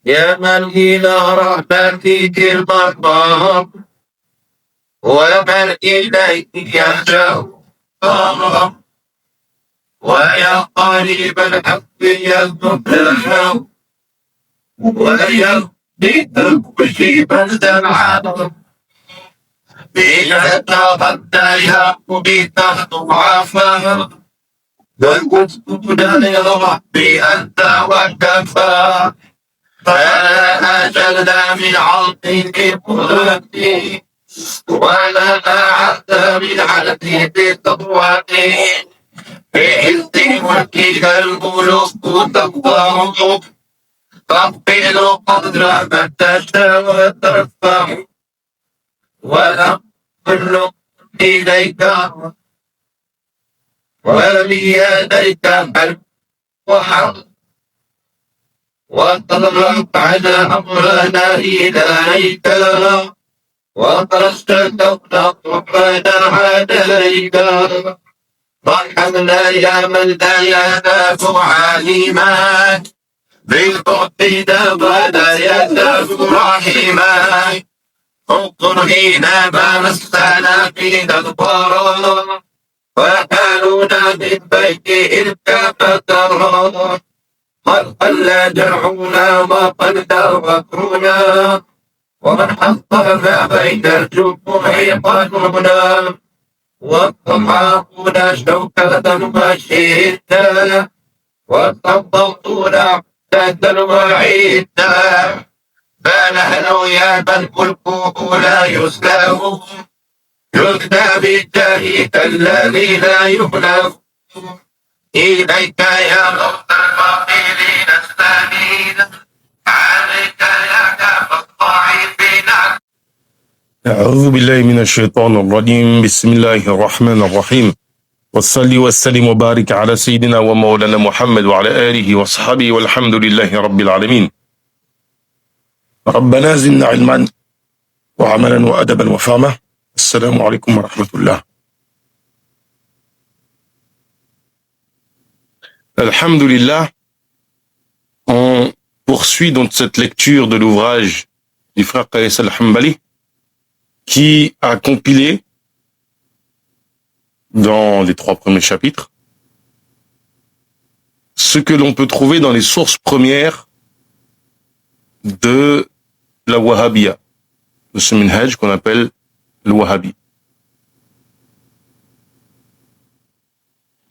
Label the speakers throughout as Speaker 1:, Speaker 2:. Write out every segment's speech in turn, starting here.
Speaker 1: يا من إلى رحمتك المطار ومن إليك يرجع ويا قريب الحق يذكر ويهديك مجيبا العالم بك تغدى يا بك ضعفا والقصد لربي أنت وكفى فلا أجل من عظيم قدرتي ولا أعد من عدد تقوتي بعز ملكك الملوك تقدر تقبل قدر من تشاء وترفع ولا كل إليك وليديك حلم وحق وطلبت على أمرنا إليك وترشدت ربنا عليك وارحمنا يا من لا يدافع عليما بالقصد ولا يدافع رحيما انظر هنا ما مسنا فينا الضرر وقالونا بالبيت إذ كفتر قل جرحنا وقد وكرنا ومن حطنا بين الجموع قدرنا والطمعون شوكة وشدة والتضغطون عدة وعدة فنحن يا من ملكه لا يسلم يثنى بالجاهد الذي لا يخلف إليك يا رب الفقيرين السامين عليك يا كاف الضعيفين.
Speaker 2: أعوذ بالله من الشيطان الرجيم. بسم الله الرحمن الرحيم والصلي والسلم وبارك على سيدنا ومولانا محمد وعلى آله وصحبه والحمد لله رب العالمين. ربنا زدنا علما وعملا وأدبا وفهما. السلام عليكم ورحمة الله. Alhamdulillah, on poursuit donc cette lecture de l'ouvrage du frère Qais al-Hanbali qui a compilé dans les 3 premiers chapitres ce que l'on peut trouver dans les sources premières de la Wahhabiyya, de ce minhaj qu'on appelle le Wahhabi.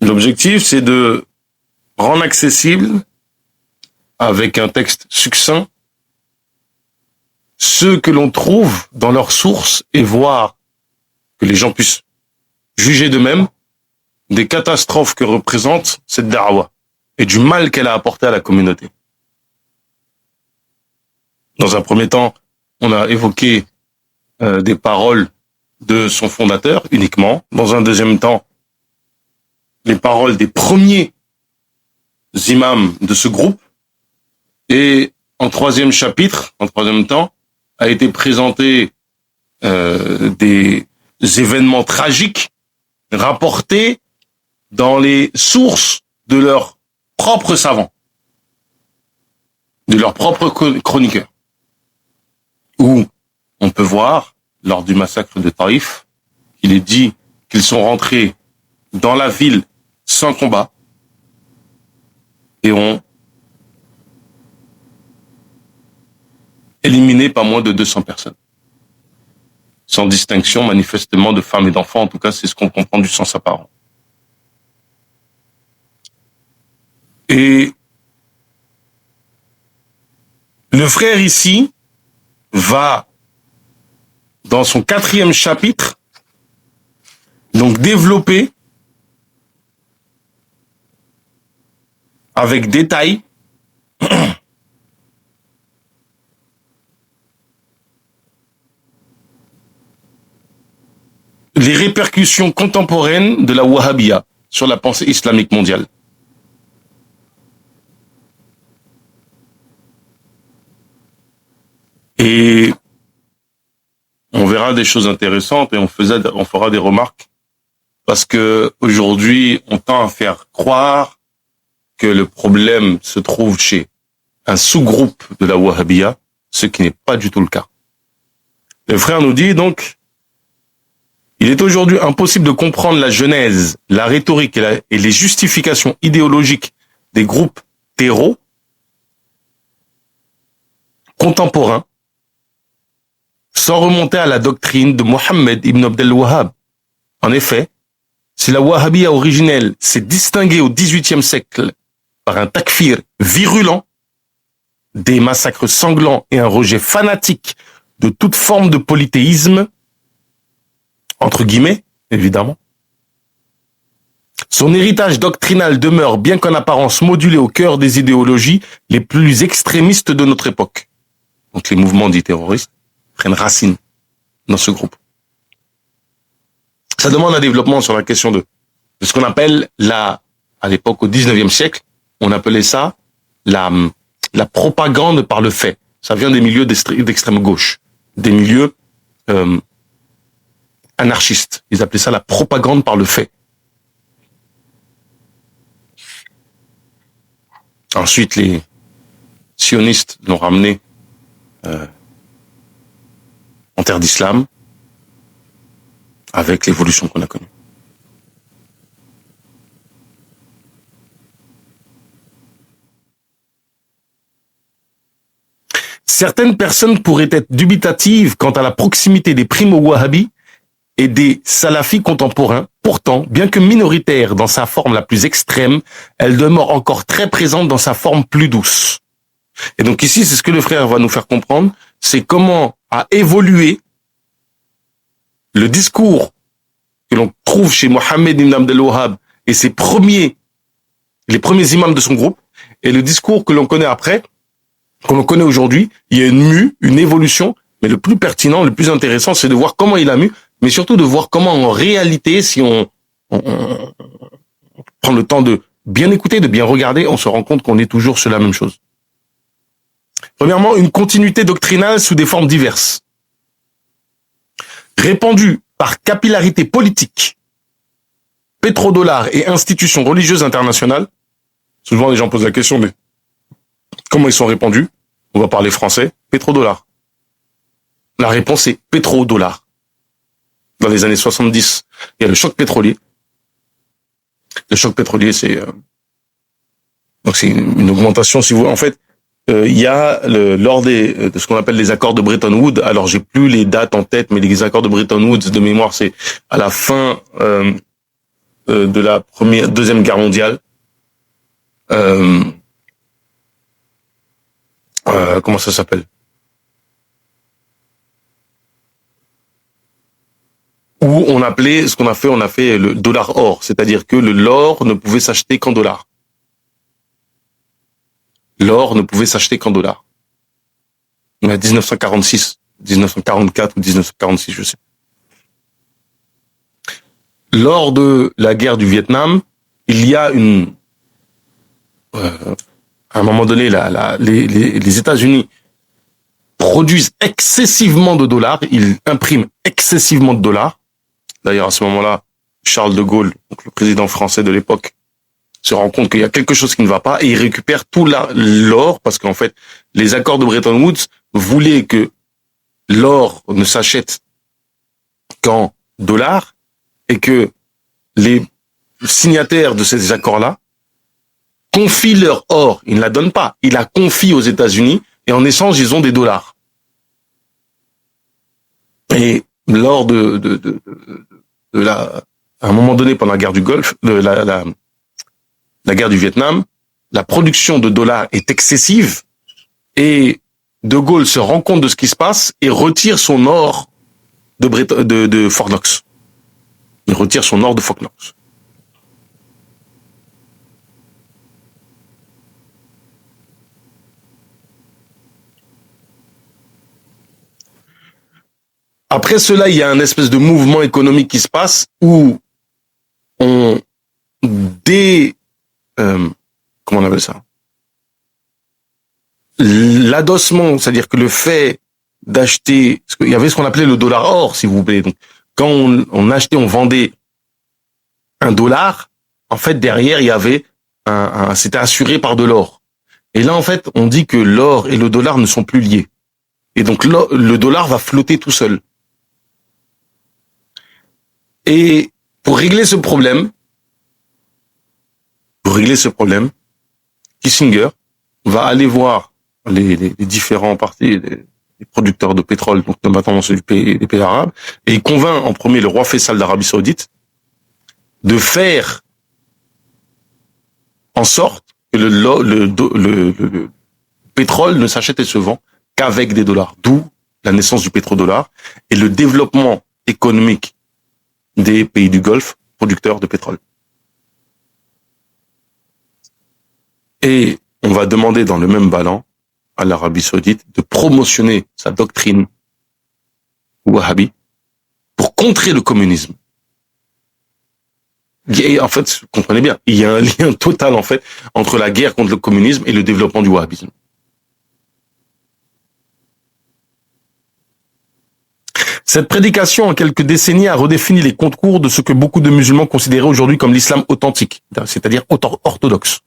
Speaker 2: L'objectif, c'est de rendre accessible, avec un texte succinct, ce que l'on trouve dans leurs sources et voir que les gens puissent juger d'eux-mêmes des catastrophes que représente cette da'wa et du mal qu'elle a apporté à la communauté. Dans un premier temps, on a évoqué des paroles de son fondateur uniquement. Dans un deuxième temps, les paroles des premiers imams de ce groupe. Et en troisième chapitre, en troisième temps, a été présenté des événements tragiques rapportés dans les sources de leurs propres savants, de leurs propres chroniqueurs, où on peut voir, lors du massacre de Taïf, qu'il est dit qu'ils sont rentrés dans la ville sans combat et ont éliminé pas moins de 200 personnes. Sans distinction, manifestement, de femmes et d'enfants. En tout cas, c'est ce qu'on comprend du sens apparent. Et le frère ici va, dans son 4e chapitre, donc développer avec détail les répercussions contemporaines de la Wahhabiyya sur la pensée islamique mondiale. Et on verra des choses intéressantes et on fera des remarques parce que aujourd'hui on tend à faire croire que le problème se trouve chez un sous-groupe de la Wahhabiyya, ce qui n'est pas du tout le cas. Le frère nous dit donc, il est aujourd'hui impossible de comprendre la genèse, la rhétorique et les justifications idéologiques des groupes terreaux contemporains sans remonter à la doctrine de Mohammed ibn Abdel Wahhab. En effet, si la Wahhabiyya originelle s'est distinguée au XVIIIe siècle par un takfir virulent, des massacres sanglants et un rejet fanatique de toute forme de polythéisme, entre guillemets, évidemment, son héritage doctrinal demeure bien qu'en apparence modulé au cœur des idéologies les plus extrémistes de notre époque. Donc les mouvements dits terroristes prennent racine dans ce groupe. Ça demande un développement sur la question de ce qu'on appelle à l'époque au 19e siècle, on appelait ça la propagande par le fait. Ça vient des milieux d'extrême gauche, des milieux anarchistes. Ils appelaient ça la propagande par le fait. Ensuite, les sionistes l'ont ramené en terre d'islam avec l'évolution qu'on a connue. Certaines personnes pourraient être dubitatives quant à la proximité des primo-wahhabis et des salafis contemporains. Pourtant, bien que minoritaire dans sa forme la plus extrême, elle demeure encore très présente dans sa forme plus douce. Et donc ici, c'est ce que le frère va nous faire comprendre, c'est comment a évolué le discours que l'on trouve chez Mohammed ibn Abdel Wahhab et les premiers imams de son groupe, et le discours que l'on connaît après, que l'on connaît aujourd'hui. Il y a une évolution, mais le plus pertinent, le plus intéressant, c'est de voir comment il a mu, mais surtout de voir comment en réalité, si on prend le temps de bien écouter, de bien regarder, on se rend compte qu'on est toujours sur la même chose. Premièrement, une continuité doctrinale sous des formes diverses. Répandue par capillarité politique, pétrodollars et institutions religieuses internationales. Souvent, les gens posent la question, mais comment ils sont répandus? On va parler français, pétrodollars. La réponse est pétrodollars. Dans les années 70, il y a le choc pétrolier. Le choc pétrolier, c'est une augmentation, si vous voulez. En fait, il y a lors de ce qu'on appelle les accords de Bretton Woods. Alors, j'ai plus les dates en tête, mais les accords de Bretton Woods de mémoire, c'est à la fin de la deuxième guerre mondiale. Comment ça s'appelle? Où on a fait le dollar or, c'est-à-dire que l'or ne pouvait s'acheter qu'en dollars. L'or ne pouvait s'acheter qu'en dollars. On a 1946, 1944 ou 1946, je sais. Lors de la guerre du Vietnam, il y a à un moment donné, les États-Unis produisent excessivement de dollars, ils impriment excessivement de dollars. D'ailleurs, à ce moment-là, Charles de Gaulle, donc le président français de l'époque, se rend compte qu'il y a quelque chose qui ne va pas et il récupère tout l'or parce qu'en fait, les accords de Bretton Woods voulaient que l'or ne s'achète qu'en dollars et que les signataires de ces accords-là confient leur or. Ils ne la donnent pas. Ils la confient aux États-Unis et en échange, ils ont des dollars. Et lors à un moment donné, pendant la guerre du Golfe, la guerre du Vietnam, la production de dollars est excessive et De Gaulle se rend compte de ce qui se passe et retire son or de Fort Knox. Il retire son or de Fort Knox. Après cela, il y a un espèce de mouvement économique qui se passe où comment on appelle ça? L'adossement, c'est-à-dire que le fait d'acheter, il y avait ce qu'on appelait le dollar or, si vous voulez. Donc, quand on achetait, on vendait un dollar, en fait, derrière, il y avait c'était assuré par de l'or. Et là, en fait, on dit que l'or et le dollar ne sont plus liés. Et donc, le dollar va flotter tout seul. Et pour régler ce problème, Kissinger va aller voir les différents partis, les producteurs de pétrole, donc notamment ceux des pays arabes, et il convainc en premier le roi Faisal d'Arabie Saoudite de faire en sorte que le pétrole ne s'achète et se vend qu'avec des dollars. D'où la naissance du pétrodollar et le développement économique des pays du Golfe producteurs de pétrole. Et on va demander dans le même ballon à l'Arabie Saoudite de promotionner sa doctrine wahhabi pour contrer le communisme. Et en fait, comprenez bien, il y a un lien total en fait entre la guerre contre le communisme et le développement du wahhabisme. Cette prédication en quelques décennies a redéfini les contours de ce que beaucoup de musulmans considéraient aujourd'hui comme l'islam authentique, c'est-à-dire orthodoxe.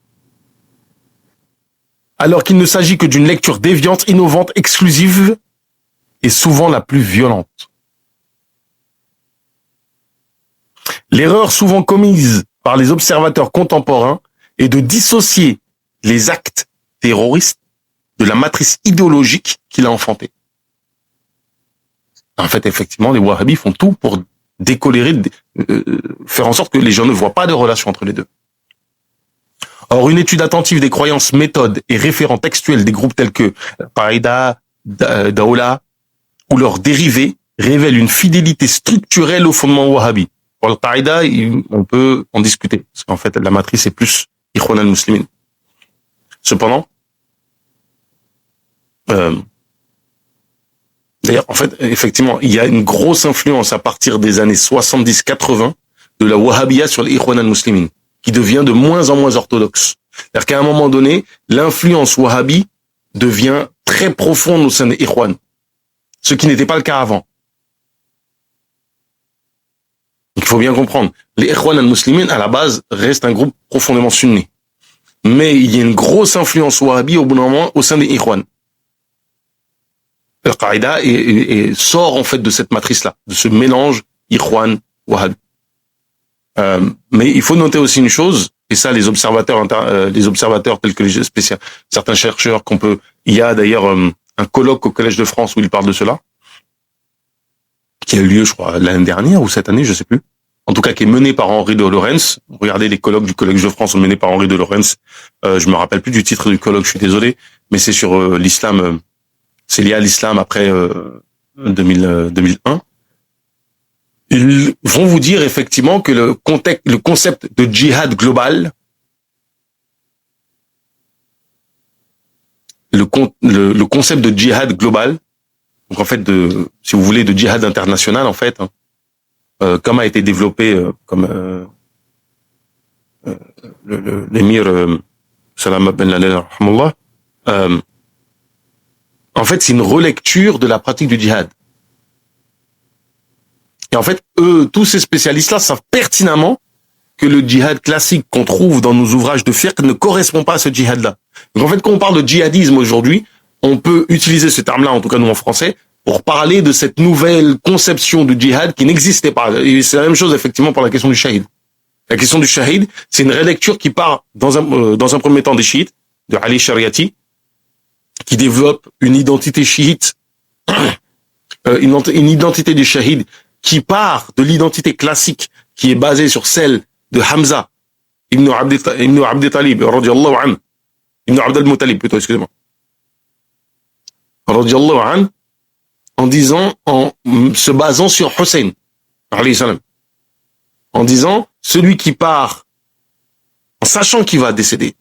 Speaker 2: Alors qu'il ne s'agit que d'une lecture déviante, innovante, exclusive et souvent la plus violente. L'erreur souvent commise par les observateurs contemporains est de dissocier les actes terroristes de la matrice idéologique qu'il a enfantée. En fait, effectivement, les wahhabis font tout pour décolérer, faire en sorte que les gens ne voient pas de relation entre les deux. Or, une étude attentive des croyances, méthodes et référents textuels des groupes tels que Qaïda, Daoula ou leurs dérivés révèle une fidélité structurelle au fondement wahhabi. Pour le Qaïda, on peut en discuter, parce qu'en fait, la matrice est plus Ikhwan al-Muslimin. Cependant, d'ailleurs, en fait, effectivement, il y a une grosse influence à partir des années 70-80 de la wahhabiyya sur l'Ikhwan al-Muslimin, qui devient de moins en moins orthodoxe. C'est-à-dire qu'à un moment donné, l'influence wahhabi devient très profonde au sein des Ikhwan, ce qui n'était pas le cas avant. Il faut bien comprendre, les Ikhwan al-Muslimin, à la base, restent un groupe profondément sunni. Mais il y a une grosse influence wahhabi au bout d'un moment au sein des Ikhwan. Al-Qaïda sort en fait de cette matrice-là, de ce mélange Ikhwan-Wahhabi. Mais il faut noter aussi une chose, et ça les observateurs tels que les certains chercheurs il y a d'ailleurs un colloque au Collège de France où ils parlent de cela, qui a eu lieu je crois l'année dernière ou cette année, je sais plus. En tout cas qui est mené par Henri de Lorentz. Regardez les colloques du Collège de France sont menés par Henri de Lorentz. Je me rappelle plus du titre du colloque, je suis désolé, mais c'est sur l'islam. C'est lié à l'islam après 2001. Ils vont vous dire effectivement que le concept de djihad global, le concept de djihad global, donc en fait si vous voulez, de djihad international en fait, comme a été développé comme l'émir Salam Ben Laden, en fait, c'est une relecture de la pratique du djihad. Et en fait, tous ces spécialistes-là savent pertinemment que le djihad classique qu'on trouve dans nos ouvrages de fiqh ne correspond pas à ce djihad-là. Donc en fait, quand on parle de djihadisme aujourd'hui, on peut utiliser ce terme-là, en tout cas nous en français, pour parler de cette nouvelle conception du djihad qui n'existait pas. Et c'est la même chose effectivement pour la question du shahid. La question du shahid, c'est une relecture qui part dans un premier temps des chiites, de Ali Shariati, qui développe une identité chiite, une identité du shahid qui part de l'identité classique qui est basée sur celle de Hamza ibn Abd Talib radiyallahu anhu, ibn Abd al-Muttalib plutôt, excusez-moi, radiyallahu anhu, en se basant sur Hussein alayhi salam, en disant celui qui part en sachant qu'il va décéder.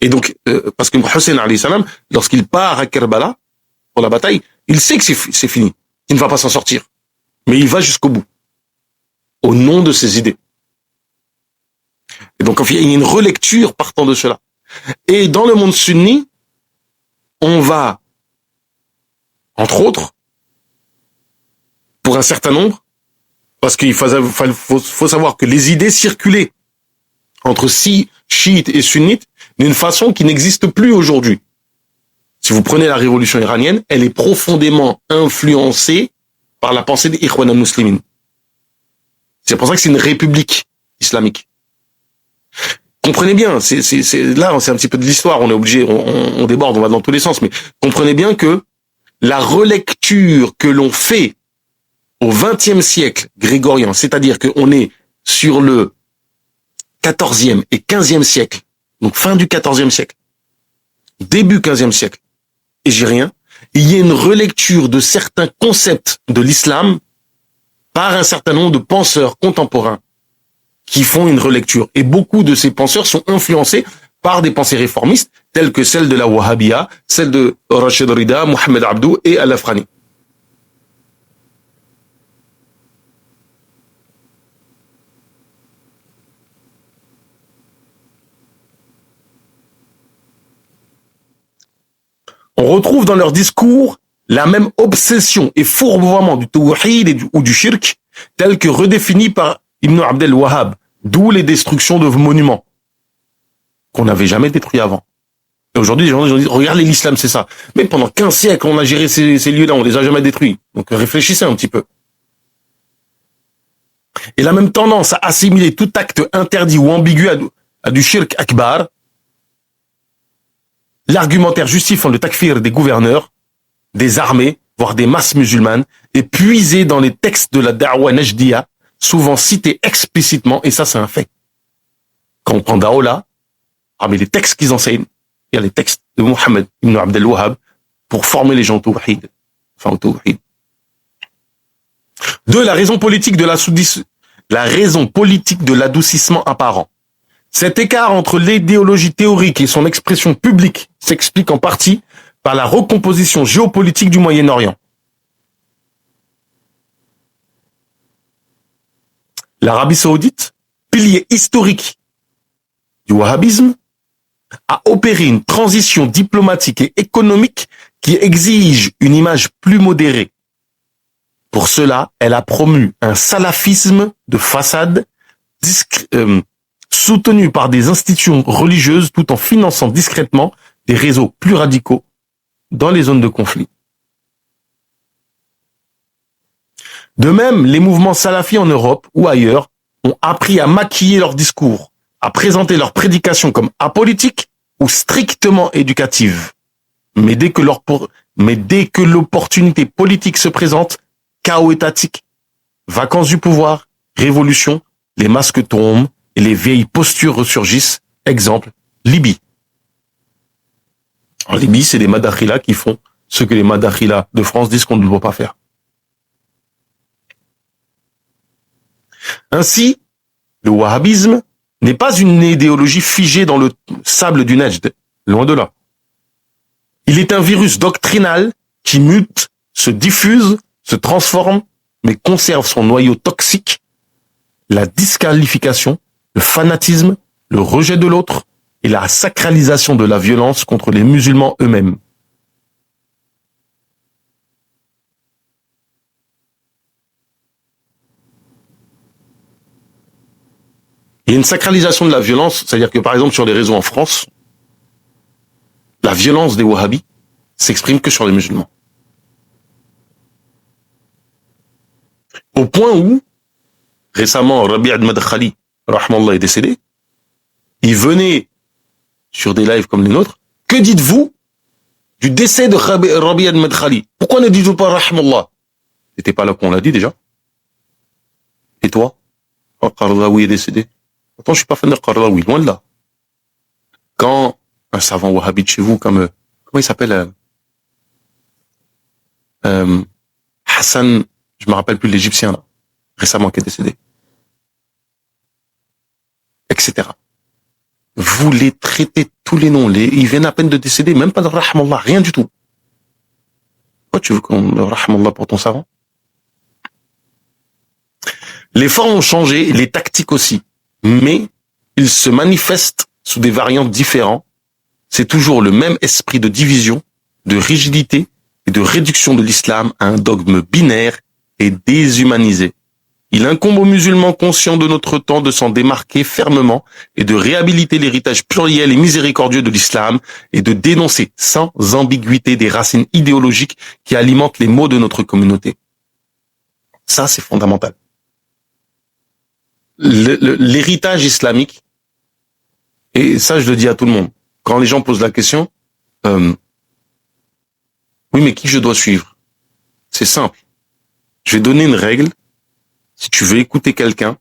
Speaker 2: Et donc, parce que Hussein alayhi salam, lorsqu'il part à Kerbala pour la bataille, il sait que c'est fini, qu'il ne va pas s'en sortir. Mais il va jusqu'au bout, au nom de ses idées. Et donc, il y a une relecture partant de cela. Et dans le monde sunni, on va, entre autres, pour un certain nombre, parce qu'il faut savoir que les idées circulaient entre chiites et sunnites, d'une façon qui n'existe plus aujourd'hui. Si vous prenez la révolution iranienne, elle est profondément influencée par la pensée des Ikhwan al-Muslimin. C'est pour ça que c'est une république islamique. Comprenez bien, là, c'est un petit peu de l'histoire, on est obligé, on déborde, on va dans tous les sens, mais comprenez bien que la relecture que l'on fait au XXe siècle grégorien, c'est-à-dire qu'on est sur le XIVe et XVe siècle, donc fin du XIVe siècle, début XVe siècle, égérien, il y a une relecture de certains concepts de l'islam par un certain nombre de penseurs contemporains qui font une relecture. Et beaucoup de ces penseurs sont influencés par des pensées réformistes, telles que celles de la Wahhabia, celles de Rachid Rida, Mohamed Abdou et Al-Afrani. On retrouve dans leurs discours la même obsession et fourvoiement du tawhid ou du shirk, tel que redéfini par Ibn Abdel Wahhab, d'où les destructions de monuments qu'on n'avait jamais détruits avant. Et aujourd'hui, les gens disent, regardez l'islam, c'est ça. Mais pendant 15 siècles, on a géré ces lieux-là, on les a jamais détruits. Donc réfléchissez un petit peu. Et la même tendance à assimiler tout acte interdit ou ambigu à du shirk akbar, l'argumentaire justifiant le takfir des gouverneurs, des armées, voire des masses musulmanes, est puisé dans les textes de la da'wa najdiya, souvent cités explicitement, et ça c'est un fait. Quand on prend Daoula, parmi les textes qu'ils enseignent, il y a les textes de Mohammed ibn Abdel Wahhab pour former les gens au tawhid. Enfin au tawhid. Deux, la raison politique de l'adoucissement apparent. Cet écart entre l'idéologie théorique et son expression publique s'explique en partie par la recomposition géopolitique du Moyen-Orient. L'Arabie saoudite, pilier historique du wahhabisme, a opéré une transition diplomatique et économique qui exige une image plus modérée. Pour cela, elle a promu un salafisme de façade soutenu par des institutions religieuses tout en finançant discrètement des réseaux plus radicaux dans les zones de conflit. De même, les mouvements salafis en Europe ou ailleurs ont appris à maquiller leurs discours, à présenter leurs prédications comme apolitiques ou strictement éducatives. Mais dès que l'opportunité politique se présente, chaos étatique, vacances du pouvoir, révolution, les masques tombent et les vieilles postures ressurgissent. Exemple, Libye. En Libye, c'est les Madakhila qui font ce que les Madakhila de France disent qu'on ne doit pas faire. Ainsi, le wahhabisme n'est pas une idéologie figée dans le sable du Nejd, loin de là. Il est un virus doctrinal qui mute, se diffuse, se transforme, mais conserve son noyau toxique, la disqualification, le fanatisme, le rejet de l'autre et la sacralisation de la violence contre les musulmans eux-mêmes. Il y a une sacralisation de la violence, c'est-à-dire que par exemple sur les réseaux en France, la violence des wahhabis s'exprime que sur les musulmans. Au point où, récemment, Rabi' al-Madkhali, rahmallah, est décédé, il venait sur des lives comme les nôtres, que dites-vous du décès de Rabi' al-Madkhali? Pourquoi ne dites-vous pas rahmallah? T'étais pas là qu'on l'a dit déjà? Et toi? Qaradawi est décédé. Pourtant, je suis pas fan de Qaradawi, loin de là. Quand un savant wahhabite chez vous, comme, comment il s'appelle, Hassan, je me rappelle plus l'Égyptien, là, récemment, qui est décédé. Etc. Vous les traitez tous les noms, ils viennent à peine de décéder, même pas de rahmallah, rien du tout. Pourquoi tu veux qu'on rahmallah pour ton savant? Les formes ont changé, les tactiques aussi, mais ils se manifestent sous des variantes différentes. C'est toujours le même esprit de division, de rigidité et de réduction de l'islam à un dogme binaire et déshumanisé. Il incombe aux musulmans conscients de notre temps de s'en démarquer fermement et de réhabiliter l'héritage pluriel et miséricordieux de l'islam et de dénoncer sans ambiguïté des racines idéologiques qui alimentent les maux de notre communauté. Ça, c'est fondamental. L'héritage islamique, et ça, je le dis à tout le monde, quand les gens posent la question, oui, mais qui je dois suivre? C'est simple. Je vais donner une règle. Si tu veux écouter quelqu'un,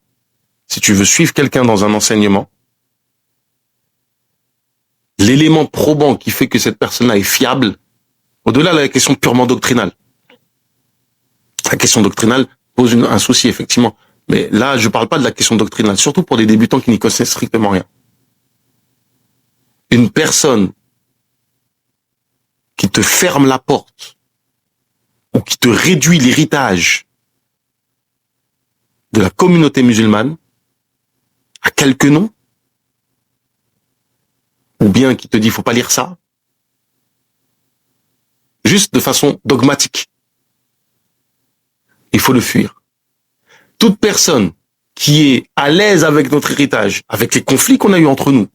Speaker 2: si tu veux suivre quelqu'un dans un enseignement, l'élément probant qui fait que cette personne-là est fiable, au-delà de la question purement doctrinale. La question doctrinale pose un souci, effectivement. Mais là, je parle pas de la question doctrinale, surtout pour des débutants qui n'y connaissent strictement rien. Une personne qui te ferme la porte ou qui te réduit l'héritage de la communauté musulmane à quelques noms, ou bien qui te dit faut pas lire ça, juste de façon dogmatique, il faut le fuir. Toute personne qui est à l'aise avec notre héritage, avec les conflits qu'on a eu entre nous,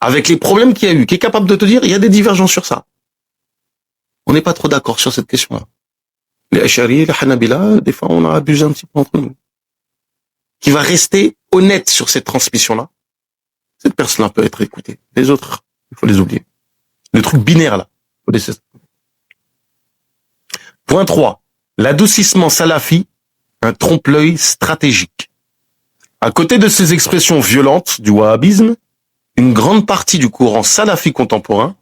Speaker 2: avec les problèmes qu'il y a eu, qui est capable de te dire il y a des divergences sur ça. On n'est pas trop d'accord sur cette question-là. Les Ash'ari, les Hanabila, des fois on a abusé un petit peu entre nous. Qui va rester honnête sur cette transmission-là, cette personne-là peut être écoutée. Les autres, il faut les oublier. Le truc binaire, là, il faut laisser ça. Point 3. L'adoucissement salafi, un trompe-l'œil stratégique. À côté de ces expressions violentes du wahhabisme, une grande partie du courant salafi contemporain,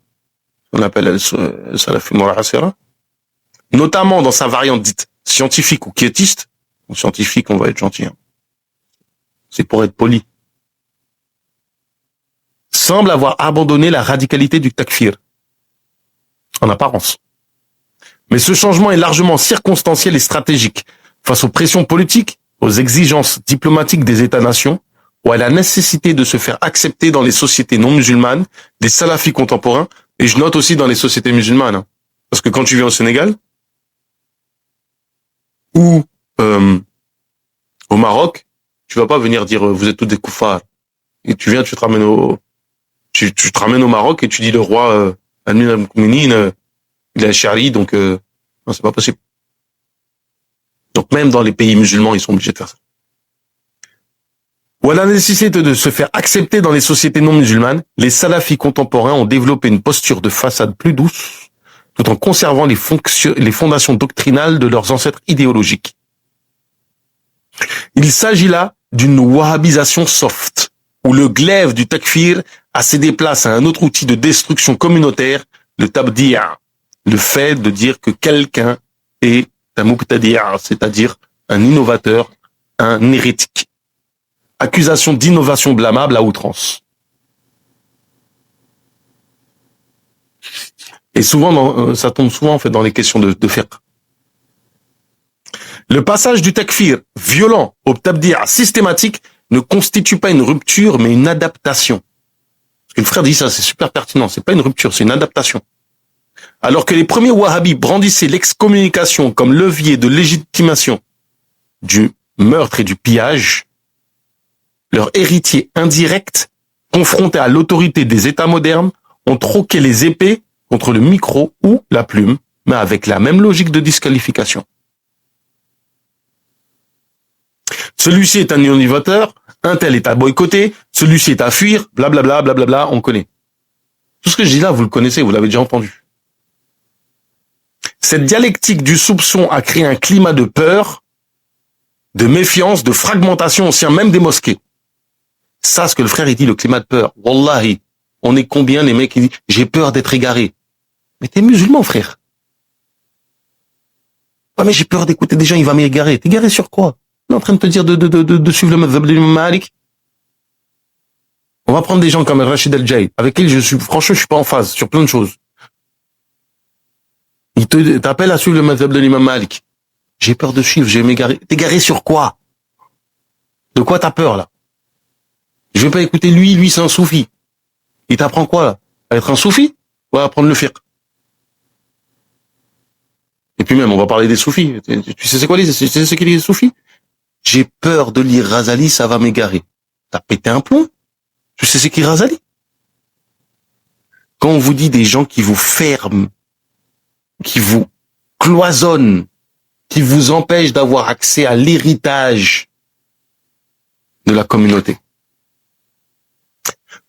Speaker 2: qu'on appelle le salafi mu'asira, notamment dans sa variante dite scientifique ou quiétiste, ou scientifique, on va être gentil, hein. C'est pour être poli, semble avoir abandonné la radicalité du takfir, en apparence. Mais ce changement est largement circonstanciel et stratégique face aux pressions politiques, aux exigences diplomatiques des États-nations ou à la nécessité de se faire accepter dans les sociétés non musulmanes des salafis contemporains, et je note aussi dans les sociétés musulmanes, hein. Parce que quand tu viens au Sénégal ou au Maroc, tu vas pas venir dire vous êtes tous des koufars. Et tu viens, tu te ramènes au Maroc et tu dis le roi Amir al-Mouminin, il est Ash'ari, donc non, c'est pas possible. Donc même dans les pays musulmans, ils sont obligés de faire ça. Ou à la nécessité de se faire accepter dans les sociétés non musulmanes, les salafis contemporains ont développé une posture de façade plus douce, tout en conservant les fondations doctrinales de leurs ancêtres idéologiques. Il s'agit là d'une wahhabisation soft, où le glaive du takfir a cédé place à un autre outil de destruction communautaire, le tabdi'a, le fait de dire que quelqu'un est un mubtadi'a, c'est-à-dire un innovateur, un hérétique. Accusation d'innovation blâmable à outrance. Et souvent, ça tombe souvent en fait dans les questions de fiqh. Le passage du takfir violent au tabdi'a systématique ne constitue pas une rupture, mais une adaptation. Parce que le frère dit ça, c'est super pertinent. C'est pas une rupture, c'est une adaptation. Alors que les premiers wahhabis brandissaient l'excommunication comme levier de légitimation du meurtre et du pillage, leurs héritiers indirects, confrontés à l'autorité des États modernes, ont troqué les épées contre le micro ou la plume, mais avec la même logique de disqualification. Celui-ci est un innovateur, un tel est à boycotter, celui-ci est à fuir, blablabla, blablabla, on connaît. Tout ce que je dis là, vous le connaissez, vous l'avez déjà entendu. Cette dialectique du soupçon a créé un climat de peur, de méfiance, de fragmentation au sein même des mosquées. Ça, ce que le frère il dit, le climat de peur. Wallahi, on est combien les mecs qui disent j'ai peur d'être égaré. Mais t'es musulman, frère. Ah mais j'ai peur d'écouter des gens, il va m'égarer. T'es égaré sur quoi? On est en train de te dire de suivre le madhab de l'imam Malik. On va prendre des gens comme Rachid El-Jay, avec qui franchement, je suis pas en phase sur plein de choses. Il t'appelle à suivre le madhab de l'imam Malik. J'ai peur de suivre, j'ai m'égarer. T'es égaré sur quoi? De quoi t'as peur, là? Je vais pas écouter lui c'est un soufi. Il t'apprend quoi, là? À être un soufi? Ou à apprendre le fiqh? Et puis même, on va parler des soufis. Tu sais c'est quoi tu sais ce qu'il est les soufis? j'ai peur de lire Razali, ça va m'égarer. T'as pété un plomb? Tu sais c'est qui Razali? Quand on vous dit des gens qui vous ferment, qui vous cloisonnent, qui vous empêchent d'avoir accès à l'héritage de la communauté.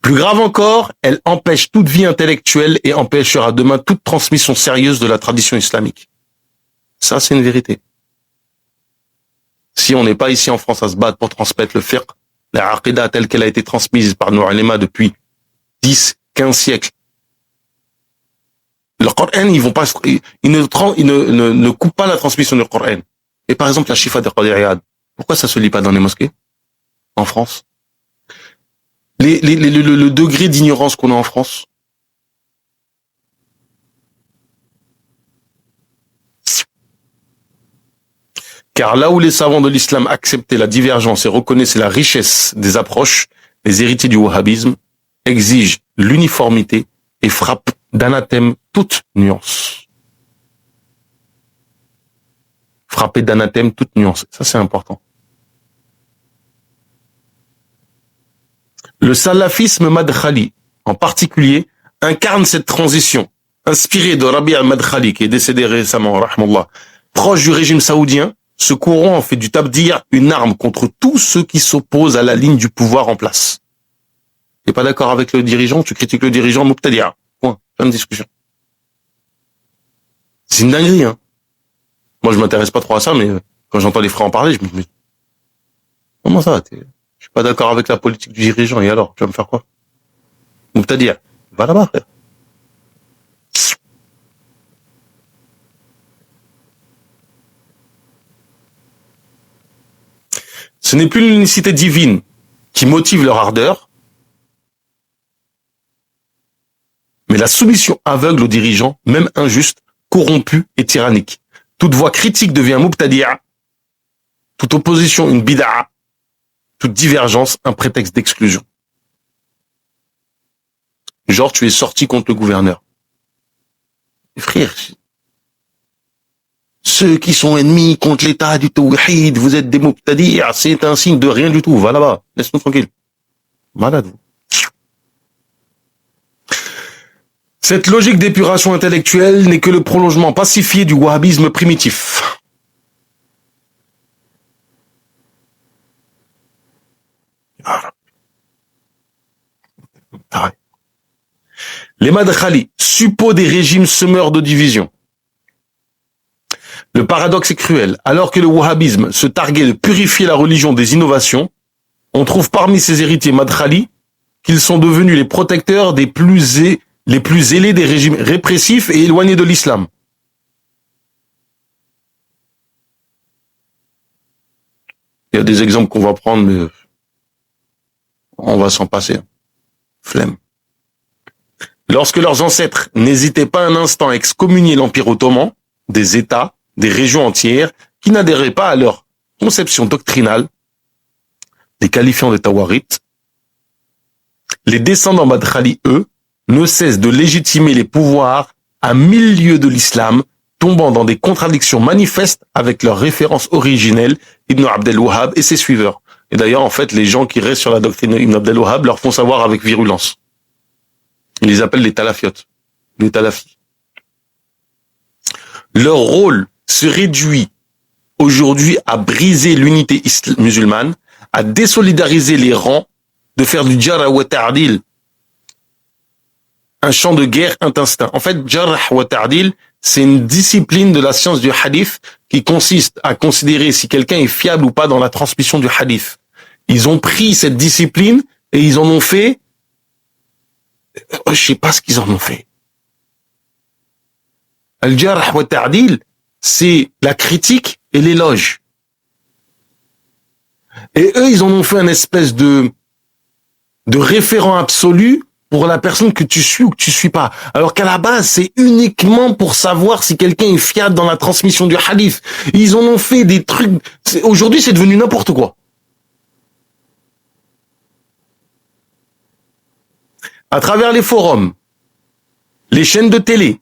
Speaker 2: Plus grave encore, elle empêche toute vie intellectuelle et empêchera demain toute transmission sérieuse de la tradition islamique. Ça, c'est une vérité. Si on n'est pas ici en France à se battre pour transmettre le fiqh, la aqidah telle qu'elle a été transmise par nos ulama depuis 10, 15 siècles, le Coran, ils ne coupent pas la transmission du Coran. Et par exemple, la Shifa de Qadi Iyad, pourquoi ça se lit pas dans les mosquées en France? Le degré d'ignorance qu'on a en France. Car là où les savants de l'islam acceptaient la divergence et reconnaissaient la richesse des approches, les héritiers du wahhabisme exigent l'uniformité et frappent d'anathème toute nuance. Frapper d'anathème toute nuance. Ça, c'est important. Le salafisme madkhali, en particulier, incarne cette transition, inspiré de Rabi' al-Madkhali, qui est décédé récemment, rahmallah, proche du régime saoudien. Ce courant en fait du tabdir une arme contre tous ceux qui s'opposent à la ligne du pouvoir en place. T'es pas d'accord avec le dirigeant, tu critiques le dirigeant, mubtadi'a. Point. Fin de discussion. C'est une dinguerie, hein. Moi, je m'intéresse pas trop à ça, mais quand j'entends les frères en parler, je me dis, comment ça, je suis pas d'accord avec la politique du dirigeant, et alors, tu vas me faire quoi? Mubtadi'a. Va là-bas, frère. Ce n'est plus l'unicité divine qui motive leur ardeur, mais la soumission aveugle aux dirigeants, même injuste, corrompue et tyrannique. Toute voix critique devient mubtadi'a, toute opposition une bid'a, toute divergence un prétexte d'exclusion. Genre, tu es sorti contre le gouverneur. Frère, ceux qui sont ennemis contre l'état du tawhid, vous êtes des mubtadi'a, c'est un signe de rien du tout. Va là-bas, laisse-nous tranquille. Malade, vous. Cette logique d'épuration intellectuelle n'est que le prolongement pacifié du wahhabisme primitif. Les madkhali, suppôts des régimes semeurs de division. Le paradoxe est cruel. Alors que le wahhabisme se targuait de purifier la religion des innovations, on trouve parmi ses héritiers madkhali qu'ils sont devenus les protecteurs les plus zélés des régimes répressifs et éloignés de l'islam. Il y a des exemples qu'on va prendre, mais on va s'en passer. Flemme. Lorsque leurs ancêtres n'hésitaient pas un instant à excommunier l'Empire ottoman, des États, des régions entières, qui n'adhéraient pas à leur conception doctrinale, les qualifiant de tawarites, les descendants madkhali, eux, ne cessent de légitimer les pouvoirs à 1000 lieues de l'islam, tombant dans des contradictions manifestes avec leurs références originelles, Ibn Abd al-Wahhab et ses suiveurs. Et d'ailleurs, en fait, les gens qui restent sur la doctrine d'Ibn Abd al-Wahhab leur font savoir avec virulence. Ils les appellent les talafiotes, les talafis. Leur rôle se réduit aujourd'hui à briser l'unité musulmane, à désolidariser les rangs, de faire du jarh wa ta'dil un champ de guerre intestin. En fait, jarh wa ta'dil, c'est une discipline de la science du hadith qui consiste à considérer si quelqu'un est fiable ou pas dans la transmission du hadith. Ils ont pris cette discipline et ils en ont fait, je sais pas ce qu'ils en ont fait. Al-jarh wa ta'dil, c'est la critique et l'éloge. Et eux, ils en ont fait une espèce de référent absolu pour la personne que tu suis ou que tu suis pas. Alors qu'à la base, c'est uniquement pour savoir si quelqu'un est fiable dans la transmission du hadith. Ils en ont fait des trucs. Aujourd'hui, c'est devenu n'importe quoi. À travers les forums, les chaînes de télé,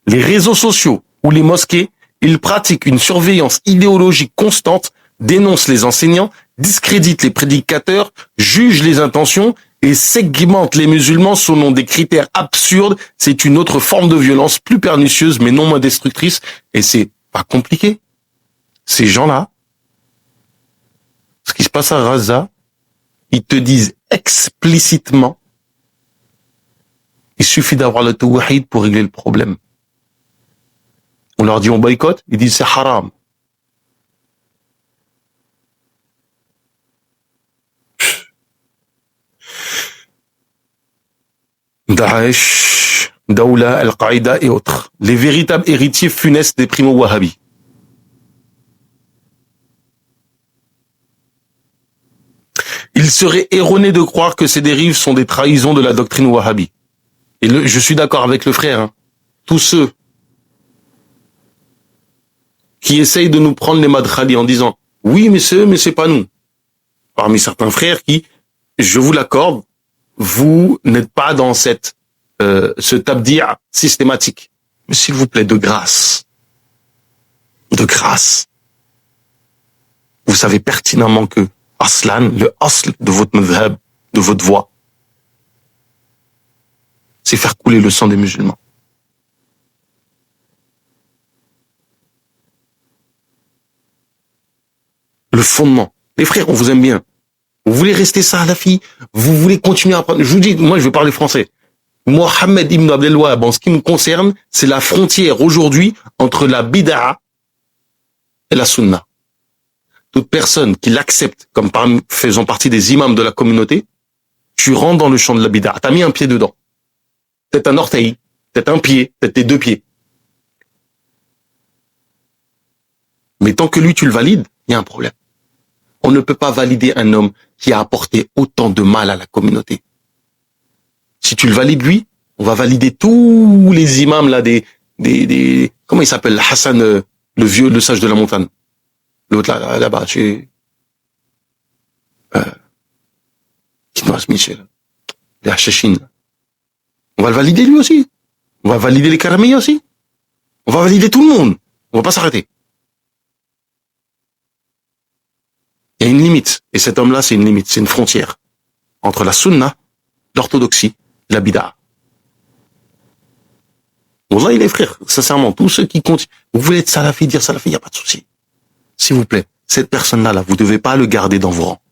Speaker 2: les réseaux sociaux ou les mosquées, ils pratiquent une surveillance idéologique constante dénonce les enseignants, discrédite les prédicateurs, juge les intentions et segmente les musulmans selon des critères absurdes. C'est une autre forme de violence plus pernicieuse mais non moins destructrice. Et c'est pas compliqué. Ces gens-là, ce qui se passe à Gaza, ils te disent explicitement, il suffit d'avoir le tawhid pour régler le problème. On leur dit on boycotte, ils disent c'est haram. Daesh, Daoula, Al-Qaïda et autres. Les véritables héritiers funestes des primo-wahhabis. Il serait erroné de croire que ces dérives sont des trahisons de la doctrine wahhabi. Et je suis d'accord avec le frère. Hein. Tous ceux qui essayent de nous prendre les madkhali en disant « Oui, mais c'est pas nous ». Parmi certains frères qui, je vous l'accorde, vous n'êtes pas dans ce tabdir systématique. Mais s'il vous plaît, de grâce. De grâce. Vous savez pertinemment que Aslan, le asl de votre madhab, de votre voix, c'est faire couler le sang des musulmans. Le fondement. Les frères, on vous aime bien. Vous voulez rester salafi, vous voulez continuer à apprendre. Je vous dis, moi je vais parler français. Mohamed Ibn Abdel Wahhab, en ce qui me concerne, c'est la frontière aujourd'hui entre la bid'a et la sunna. Toute personne qui l'accepte comme faisant partie des imams de la communauté, tu rentres dans le champ de la bid'a. T'as mis un pied dedans. Peut-être un orteil, peut-être un pied, peut-être tes 2 pieds. Mais tant que lui tu le valides, il y a un problème. On ne peut pas valider un homme qui a apporté autant de mal à la communauté. Si tu le valides lui, on va valider tous les imams là comment il s'appelle, Hassan, le vieux, le sage de la montagne. L'autre là-bas, chez Kinoas Michel, les Hachachines. On va le valider lui aussi. On va valider les Karamiyya aussi. On va valider tout le monde. On va pas s'arrêter. Il y a une limite. Et cet homme-là, c'est une limite, c'est une frontière entre la sunna, l'orthodoxie, et la bid'a. Wallah, les frères, sincèrement, tous ceux qui continuent, vous voulez être salafi, dire salafi, il n'y a pas de souci. S'il vous plaît, cette personne-là, vous devez pas le garder dans vos rangs.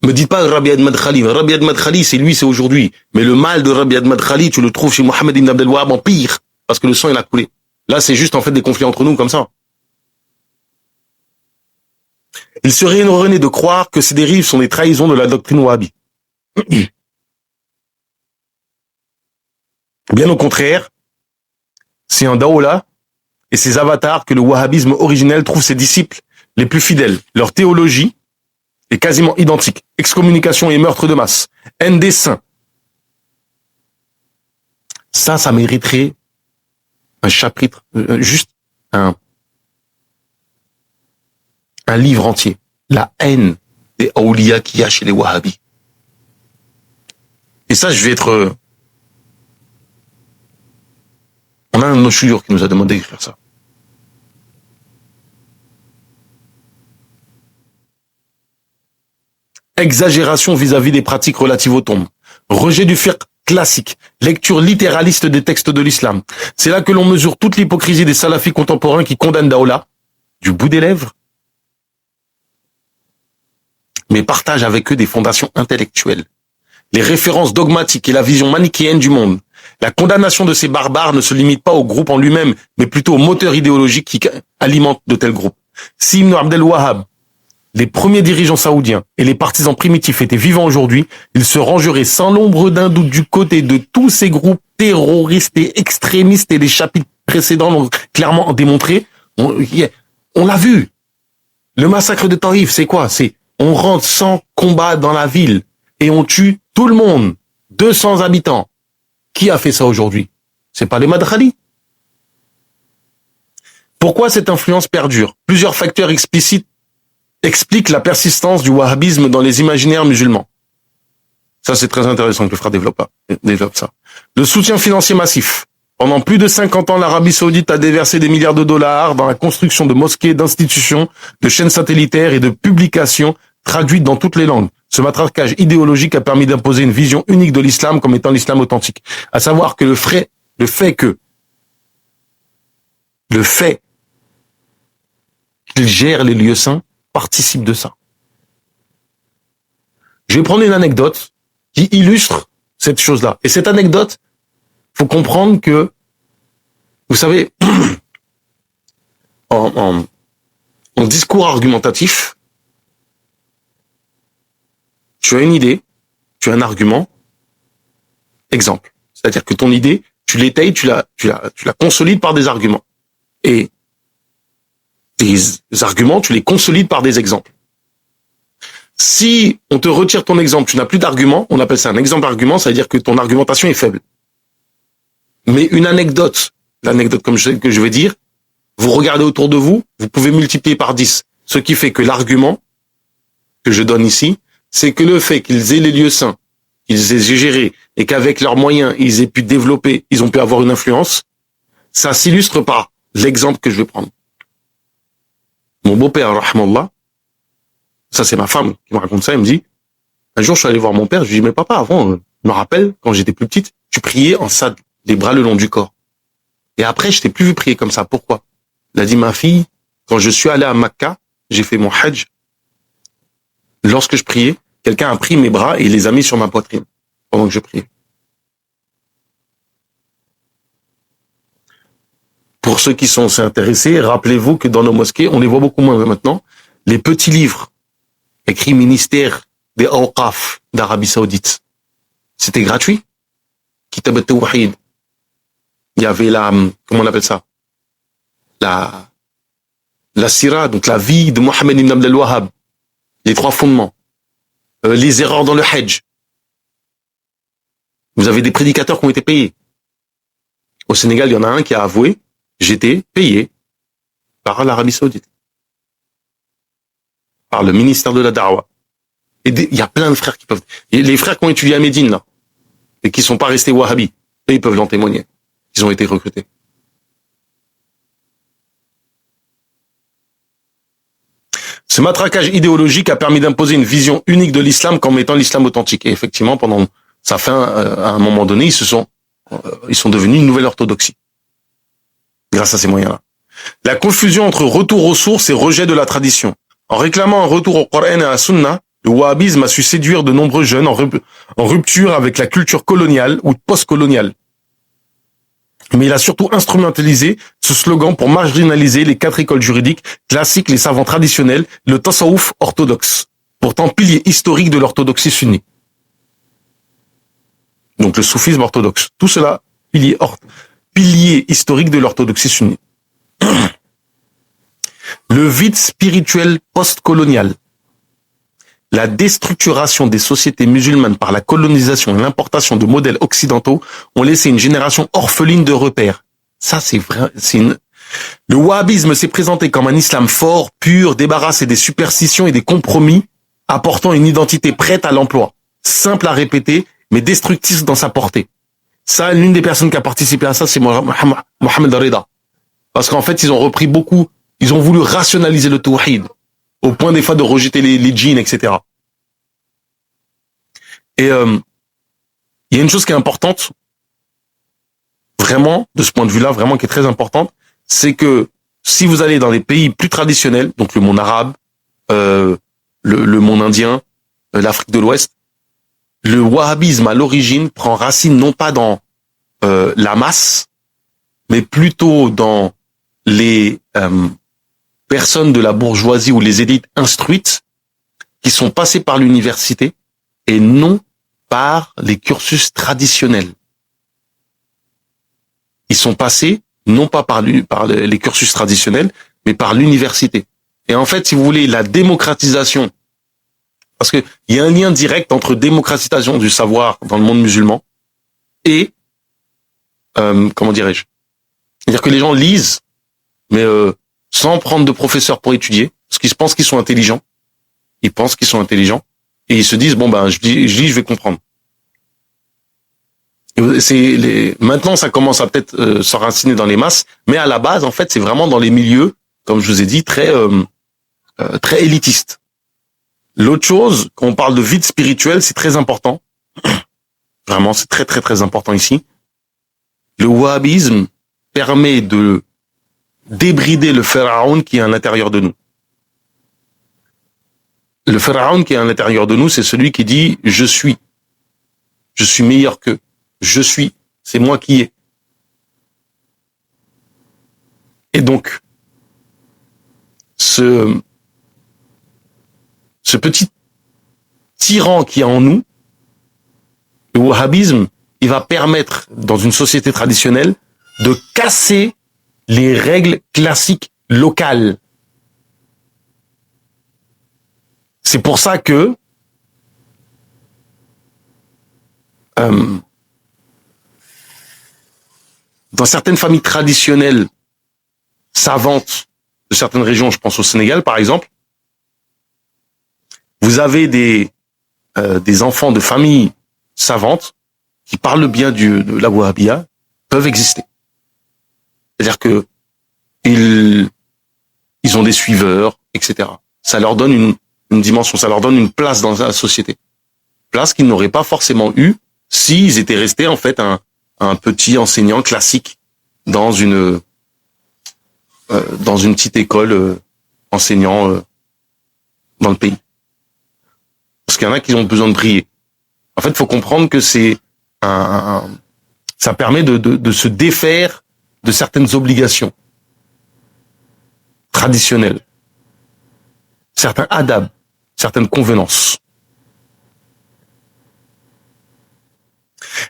Speaker 2: Me dites pas Rabbi Ahmad Khali. Rabbi Ahmad Khali, c'est lui, c'est aujourd'hui. Mais le mal de Rabbi Ahmad Khali, tu le trouves chez Mohamed Ibn Abdel Wahhab en pire. Parce que le sang, il a coulé. Là, c'est juste, en fait, des conflits entre nous, comme ça. Il serait erroné de croire que ces dérives sont des trahisons de la doctrine wahhabi. Bien au contraire, c'est en Daoula et ses avatars que le wahhabisme originel trouve ses disciples les plus fidèles. Leur théologie est quasiment identique. Excommunication et meurtre de masse. Haine des saints. Ça mériterait un chapitre, juste un livre entier. La haine des awliya qu'il y a chez les wahhabis. Et ça, je vais être... On a un de nos chouyours qui nous a demandé d'écrire ça. Exagération vis-à-vis des pratiques relatives aux tombes. Rejet du fiqh classique. Lecture littéraliste des textes de l'islam. C'est là que l'on mesure toute l'hypocrisie des salafis contemporains qui condamnent Daoula, du bout des lèvres, mais partagent avec eux des fondations intellectuelles. Les références dogmatiques et la vision manichéenne du monde. La condamnation de ces barbares ne se limite pas au groupe en lui-même, mais plutôt au moteur idéologique qui alimente de tels groupes. Si Ibn Abdel Wahhab, les premiers dirigeants saoudiens et les partisans primitifs étaient vivants aujourd'hui, ils se rangeraient sans l'ombre d'un doute du côté de tous ces groupes terroristes et extrémistes, et les chapitres précédents l'ont clairement démontré. On l'a vu. Le massacre de Taïf, c'est quoi? C'est on rentre sans combat dans la ville et on tue tout le monde. 200 habitants. Qui a fait ça aujourd'hui? C'est pas les madkhali. Pourquoi cette influence perdure? Plusieurs facteurs explicites expliquent la persistance du wahhabisme dans les imaginaires musulmans. Ça, c'est très intéressant que le frère développe ça. Le soutien financier massif, Pendant plus de 50 ans, l'Arabie Saoudite a déversé des milliards de dollars dans la construction de mosquées, d'institutions, de chaînes satellitaires et de publications traduites dans toutes les langues. Ce matraquage idéologique a permis d'imposer une vision unique de l'islam comme étant l'islam authentique. À savoir que le fait qu'il gère les lieux saints participe de ça. Je vais prendre une anecdote qui illustre cette chose-là. Et cette anecdote, faut comprendre que, vous savez, en discours argumentatif, tu as une idée, tu as un argument, exemple. C'est-à-dire que ton idée, tu l'étayes, tu la consolides par des arguments. Et tes arguments, tu les consolides par des exemples. Si on te retire ton exemple, tu n'as plus d'argument, on appelle ça un exemple-argument, ça veut dire que ton argumentation est faible. Mais une anecdote, l'anecdote que je vais dire, vous regardez autour de vous, vous pouvez multiplier par 10. Ce qui fait que l'argument que je donne ici, c'est que le fait qu'ils aient les lieux saints, qu'ils aient géré, et qu'avec leurs moyens, ils aient pu développer, ils ont pu avoir une influence, ça s'illustre par l'exemple que je vais prendre. Mon beau-père, rahmallah, ça c'est ma femme qui me raconte ça, elle me dit, un jour je suis allé voir mon père, je lui dis, mais papa, avant, je me rappelle, quand j'étais plus petite, tu priais en sad, les bras le long du corps. Et après, je t'ai plus vu prier comme ça. Pourquoi? Il a dit, ma fille, quand je suis allé à Makka, j'ai fait mon hajj. Lorsque je priais, quelqu'un a pris mes bras et les a mis sur ma poitrine pendant que je priais. Pour ceux qui sont intéressés, rappelez-vous que dans nos mosquées, on les voit beaucoup moins maintenant, les petits livres écrits ministère des Awqaf d'Arabie Saoudite. C'était gratuit. Kitab al-Tawhid. Il y avait comment on appelle ça? La Sira, donc la vie de Mohammed ibn Abdel Wahhab. Les 3 fondements. Les erreurs dans le Hajj. Vous avez des prédicateurs qui ont été payés. Au Sénégal, il y en a un qui a avoué, j'étais payé par l'Arabie Saoudite. Par le ministère de la Da'wa. Et il y a plein de frères qui peuvent... Les frères qui ont étudié à Médine, là, et qui sont pas restés wahhabis, eux, ils peuvent l'en témoigner. Ils ont été recrutés. Ce matraquage idéologique a permis d'imposer une vision unique de l'islam comme étant l'islam authentique. Et effectivement, pendant sa fin, à un moment donné, ils sont devenus une nouvelle orthodoxie. Grâce à ces moyens-là. La confusion entre retour aux sources et rejet de la tradition. En réclamant un retour au Coran et à la Sunna, le wahhabisme a su séduire de nombreux jeunes en rupture avec la culture coloniale ou post-coloniale. Mais il a surtout instrumentalisé ce slogan pour marginaliser les 4 écoles juridiques classiques, les savants traditionnels, le tasawwuf orthodoxe, pourtant pilier historique de l'orthodoxie sunnite. Donc le soufisme orthodoxe. Tout cela, pilier historique de l'orthodoxie sunnite. Le vide spirituel post-colonial. La déstructuration des sociétés musulmanes par la colonisation et l'importation de modèles occidentaux ont laissé une génération orpheline de repères. Ça, c'est vrai. Le wahhabisme s'est présenté comme un islam fort, pur, débarrassé des superstitions et des compromis, apportant une identité prête à l'emploi, simple à répéter, mais destructrice dans sa portée. Ça, l'une des personnes qui a participé à ça, c'est Mohamed Rida. Parce qu'en fait, ils ont repris beaucoup, ils ont voulu rationaliser le tawhid, au point des fois de rejeter les djinns, etc. Et il y a une chose qui est importante, vraiment, de ce point de vue-là, vraiment qui est très importante, c'est que si vous allez dans les pays plus traditionnels, donc le monde arabe, le monde indien, l'Afrique de l'Ouest, le wahhabisme à l'origine prend racine non pas dans la masse, mais plutôt dans les personnes de la bourgeoisie ou les élites instruites qui sont passées par l'université et non par les cursus traditionnels. Ils sont passés non pas par les cursus traditionnels, mais par l'université. Et en fait, si vous voulez, la démocratisation, parce que il y a un lien direct entre démocratisation du savoir dans le monde musulman et comment dirais-je, c'est-à-dire que les gens lisent, mais sans prendre de professeur pour étudier, parce qu'ils pensent qu'ils sont intelligents. Ils pensent qu'ils sont intelligents et ils se disent bon ben je lis, je vais comprendre. Maintenant, ça commence à peut-être s'enraciner dans les masses, mais à la base, en fait, c'est vraiment dans les milieux, comme je vous ai dit, très élitistes. L'autre chose, quand on parle de vide spirituel, c'est très important. Vraiment, c'est très, très, très important ici. Le wahhabisme permet de débrider le pharaon qui est à l'intérieur de nous. Le pharaon qui est à l'intérieur de nous, c'est celui qui dit « je suis meilleur qu'eux, je suis, c'est moi qui ai ». Et donc, ce petit tyran qui est en nous, le wahhabisme, il va permettre, dans une société traditionnelle, de casser les règles classiques locales. C'est pour ça que dans certaines familles traditionnelles savantes de certaines régions, je pense au Sénégal par exemple, vous avez des enfants de familles savantes qui parlent bien de la Wahhabia, peuvent exister. C'est-à-dire que ils ont des suiveurs, etc. Ça leur donne une dimension, ça leur donne une place dans la société. Place qu'ils n'auraient pas forcément eu s'ils étaient restés en fait un petit enseignant classique dans une petite école enseignant dans le pays. Parce qu'il y en a qui ont besoin de prier. En fait, il faut comprendre que ça permet de se défaire de certaines obligations traditionnelles, certains adab, certaines convenances.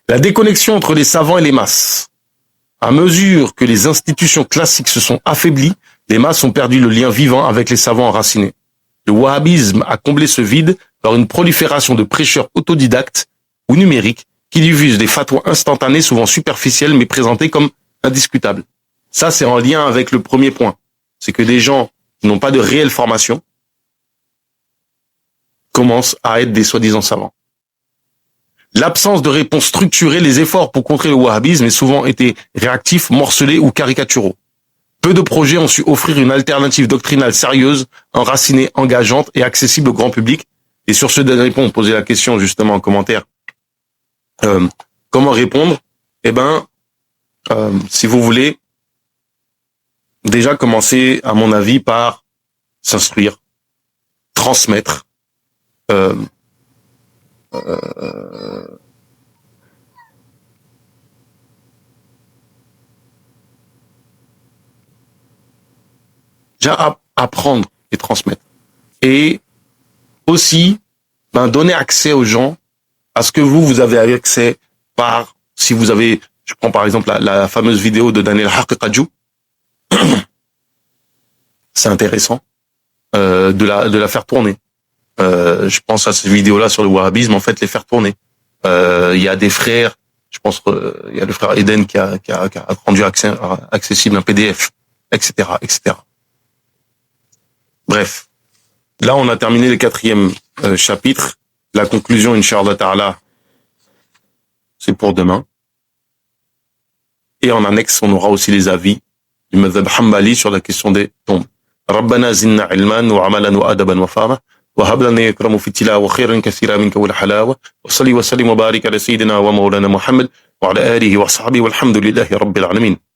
Speaker 2: La déconnexion entre les savants et les masses. À mesure que les institutions classiques se sont affaiblies, les masses ont perdu le lien vivant avec les savants enracinés. Le wahhabisme a comblé ce vide par une prolifération de prêcheurs autodidactes ou numériques qui diffusent des fatwas instantanés, souvent superficiels, mais présentés comme indiscutables. Ça, c'est en lien avec le premier point. C'est que des gens qui n'ont pas de réelle formation commencent à être des soi-disant savants. L'absence de réponse structurée, les efforts pour contrer le wahhabisme ont souvent été réactifs, morcelés ou caricaturaux. Peu de projets ont su offrir une alternative doctrinale sérieuse, enracinée, engageante et accessible au grand public. Et sur ce dernier point, on posait la question justement en commentaire. Comment répondre? Eh ben, si vous voulez, déjà commencer, à mon avis, par s'instruire, transmettre, déjà apprendre et transmettre. Et aussi, donner accès aux gens à ce que vous avez accès par, si vous avez, je prends par exemple la fameuse vidéo de Daniel Haqiqadjou, c'est intéressant de la faire tourner. Je pense à cette vidéo-là sur le wahhabisme, en fait, les faire tourner. Il y a des frères, je pense, il y a le frère Eden qui a rendu accessible un PDF, etc., etc. Bref, là on a terminé le 4e chapitre. La conclusion, Inch'Allah Ta'ala, c'est pour demain. Et en annexe, on aura aussi les avis du madhab Hanbali sur la question des tombes. ربنا زدنا علما وعملا وادبا وفهما وهب لنا يكرم في التلاوة خيرا كثيرا منك والحلاوة وصلي وسلم وبارك على سيدنا ومولانا محمد وعلى آله وصحبه والحمد لله رب العالمين.